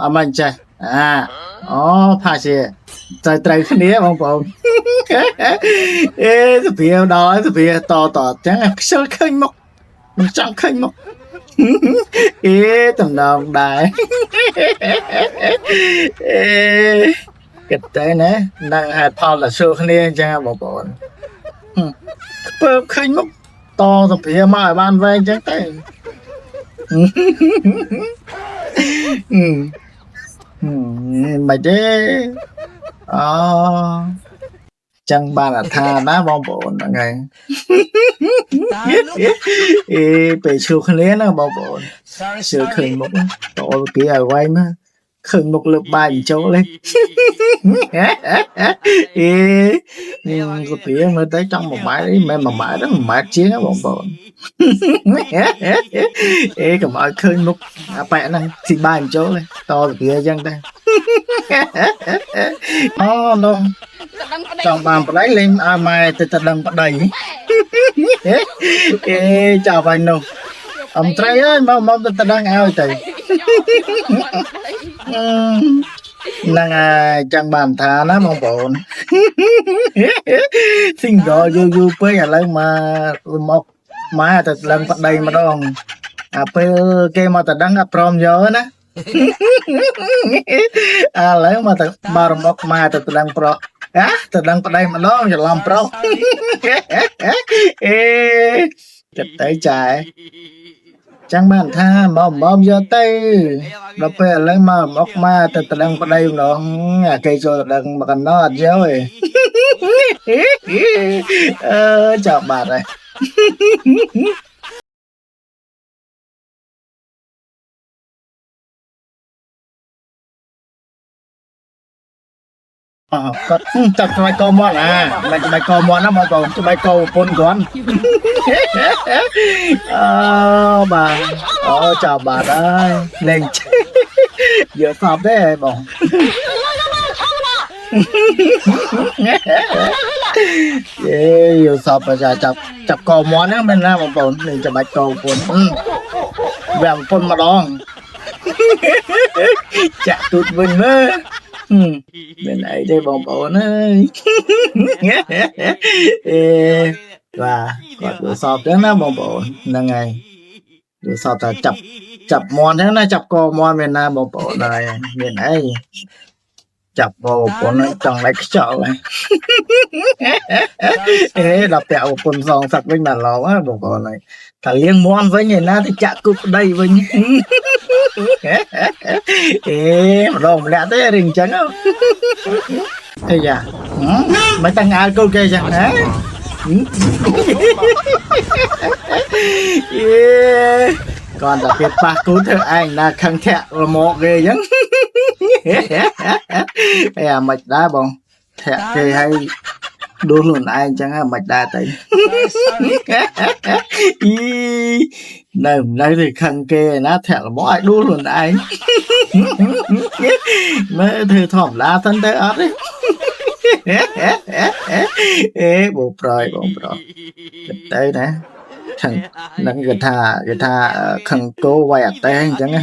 អាមិនចេះអូផាជាត្រូវគ្នាបងប្អូនអេសុភាដល់សុភាតចឹងខ្ជិលឃើញមកមិនចង់ឃើញមកអេតំណងដែរអេគិតតែណានឹងហេតុផលដល់សួរគ្នាអញ្ចឹងបងប្អូនខ្ពើបឃើញមកតសុភាមកឲ្យបានវែងអញ្ចឹងទៅមិនទេអូចឹងបានអថាណាបងប្អូនហ្នឹងហើយអេពេលឈ្លោះគ្នាណាបងប្អូនជឿឃើញមុខតអល់ពីឲ្យវែងមកឃើញមុខលើបាយចូលទេអេក៏ពីមើលទៅចង់1ម៉ែត្រអីមិន1ម៉ែត្រហ្នឹង1ម៉ែត្រជាងបងប្អូនអេកុំឲ្យឃើញមុខអាប៉ែហ្នឹងស៊ីបាយចូលទេតទៅពីអញ្ចឹងដែរអូនោះចង់បានប្តីលេងឲ្យម៉ែទៅដឹងប្តីអេចាប់ហើយនោះអំត្រីអើយមកទៅដឹងឲ្យទៅហ្នឹងហើយចឹងបានថាណាបងប្អូន single យូរពេកឥឡូវមកម៉ែទៅដឹងប្តីម្ដងអាពេលគេមកទៅដឹងអត់ព្រមយកណាឥឡូវមកទៅបារមកម៉ែទៅដឹងប្រុសទៅដឹងប្តីម្ដងច្រឡំប្រុសអេគិតទៅចាចឹងបានថាមកយកទៅដល់ពេលឥឡូវមកមកទៅដឹងប្តីម្ដងគេចូលទៅដឹងមកកណ្ដោអត់យកទេចាប់បាត់ហើយគាត់ចាប់ស្បែកកមាត់មិនស្បែកកមាត់ណាបងប្អូនស្បែកកប្រពន្ធគាត់បាទចាប់បាត់ហើយលេងយកសពទេបងយកសពចាប់កមាត់ហ្នឹងមិនណាបងប្អូនលេងស្បែកកប្រពន្ធវាប្រពន្ធម្ដងចាក់ទូចវិញមើលមានអីទេបងប្អូនអើយអេបាទគាត់យល់សពចឹងណាបងប្អូនហ្នឹងហើយយល់សពថាចាប់មន់ចឹងណាចាប់កមន់មានណាបងប្អូនហើយមានអីចាប់កប្រពន្ធចង់လိုက်ខ្យល់ដល់ពាក់ប្រពន្ធសងសឹកវិញបានឡងបងប្អូនហើយតែលៀងមន់វិញឯណាទៅចាក់គប់ប្តីវិញម្ដងម្នាក់ទេរឿងអញ្ចឹងអីយ៉ាមិនតាំងអាលគោលគេចឹងណាcòn đặc biệt ba cú thơ anh là khăn thẹn là một ghê giống mạch đá bông thẹn thì hay đua luôn anh chẳng là mạch đá tay này thì khăn kê nó thẹn là bỏ ai đua luôn anh mới thư thỏm lá thân tới ớt đấy bộ rồi đây nè thằng nâng người ta khăn cô quay ở tay chẳng á